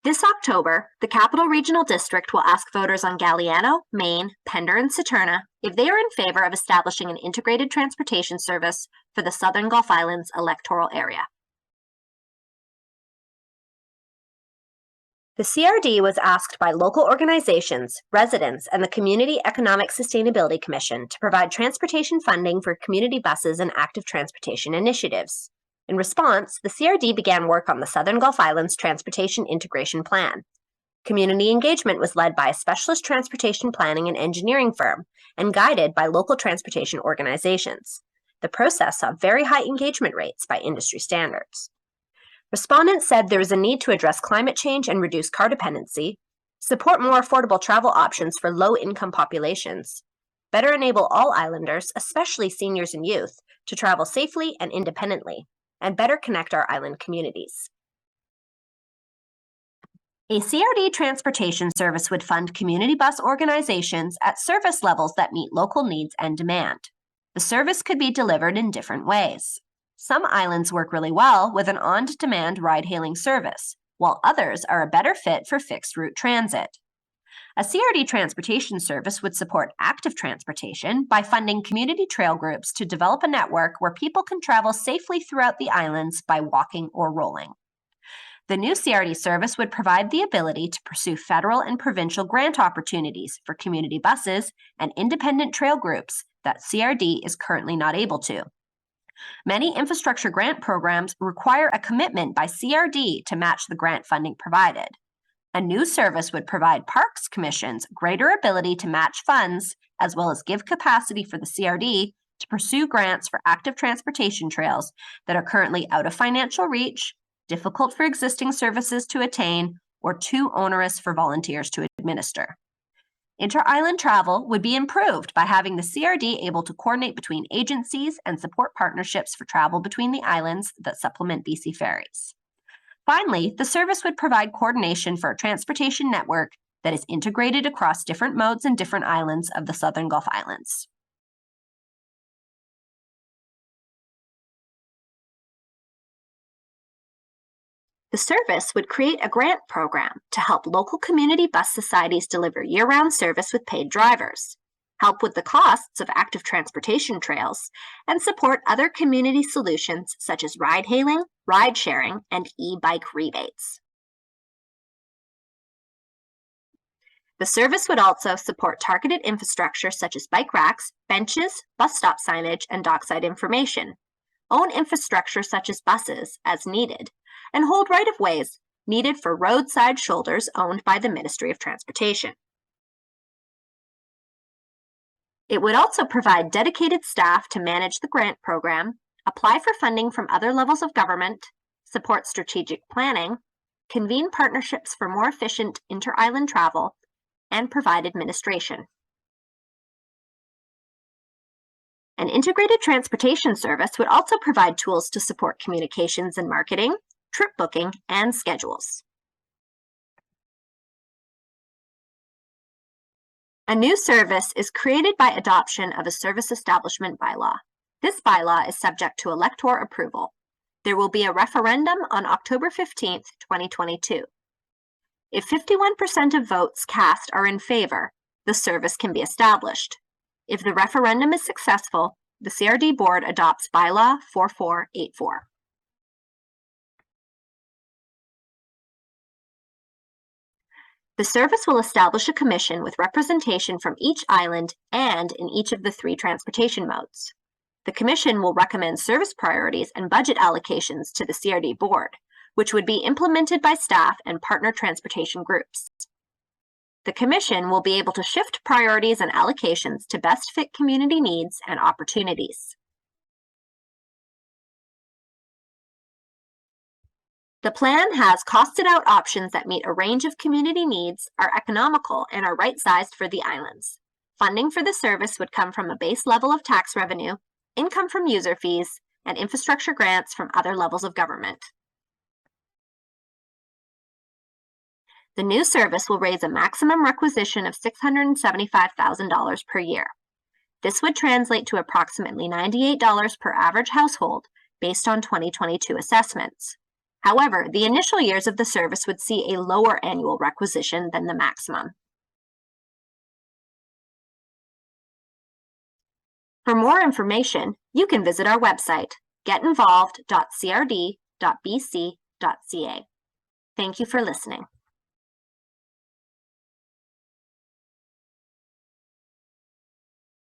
This October, the Capital Regional District will ask voters on Galliano, Maine, Pender, and Saturna if they are in favor of establishing an integrated transportation service for the Southern Gulf Islands electoral area. The CRD was asked by local organizations, residents, and the Community Economic Sustainability Commission to provide transportation funding for community buses and active transportation initiatives. In response, the CRD began work on the Southern Gulf Islands Transportation Integration Plan. Community engagement was led by a specialist transportation planning and engineering firm and guided by local transportation organizations. The process saw very high engagement rates by industry standards. Respondents said there is a need to address climate change and reduce car dependency, support more affordable travel options for low-income populations, better enable all islanders, especially seniors and youth, to travel safely and independently, and better connect our island communities. A CRD transportation service would fund community bus organizations at service levels that meet local needs and demand. The service could be delivered in different ways. Some islands work really well with an on-demand ride-hailing service, while others are a better fit for fixed-route transit. A CRD transportation service would support active transportation by funding community trail groups to develop a network where people can travel safely throughout the islands by walking or rolling. The new CRD service would provide the ability to pursue federal and provincial grant opportunities for community buses and independent trail groups that CRD is currently not able to. Many infrastructure grant programs require a commitment by CRD to match the grant funding provided. A new service would provide parks commissions greater ability to match funds, as well as give capacity for the CRD to pursue grants for active transportation trails that are currently out of financial reach, difficult for existing services to attain, or too onerous for volunteers to administer. Inter-island travel would be improved by having the CRD able to coordinate between agencies and support partnerships for travel between the islands that supplement BC ferries. Finally, the service would provide coordination for a transportation network that is integrated across different modes and different islands of the Southern Gulf Islands. The service would create a grant program to help local community bus societies deliver year-round service with paid drivers, help with the costs of active transportation trails, and support other community solutions such as ride-hailing, ride-sharing, and e-bike rebates. The service would also support targeted infrastructure such as bike racks, benches, bus stop signage, and dockside information, own infrastructure such as buses as needed, and hold right-of-ways needed for roadside shoulders owned by the Ministry of Transportation. It would also provide dedicated staff to manage the grant program, apply for funding from other levels of government, support strategic planning, convene partnerships for more efficient inter-island travel, and provide administration. An integrated transportation service would also provide tools to support communications and marketing, trip booking, and schedules. A new service is created by adoption of a service establishment bylaw. This bylaw is subject to elector approval. There will be a referendum on October 15th, 2022. If 51% of votes cast are in favor, the service can be established. If the referendum is successful, the CRD board adopts bylaw 4484. The service will establish a commission with representation from each island and in each of the 3 transportation modes. The commission will recommend service priorities and budget allocations to the CRD board, which would be implemented by staff and partner transportation groups. The commission will be able to shift priorities and allocations to best fit community needs and opportunities. The plan has costed out options that meet a range of community needs, are economical, and are right-sized for the islands. Funding for the service would come from a base level of tax revenue, income from user fees, and infrastructure grants from other levels of government. The new service will raise a maximum requisition of $675,000 per year. This would translate to approximately $98 per average household based on 2022 assessments. However, the initial years of the service would see a lower annual requisition than the maximum. For more information, you can visit our website, getinvolved.crd.bc.ca. Thank you for listening.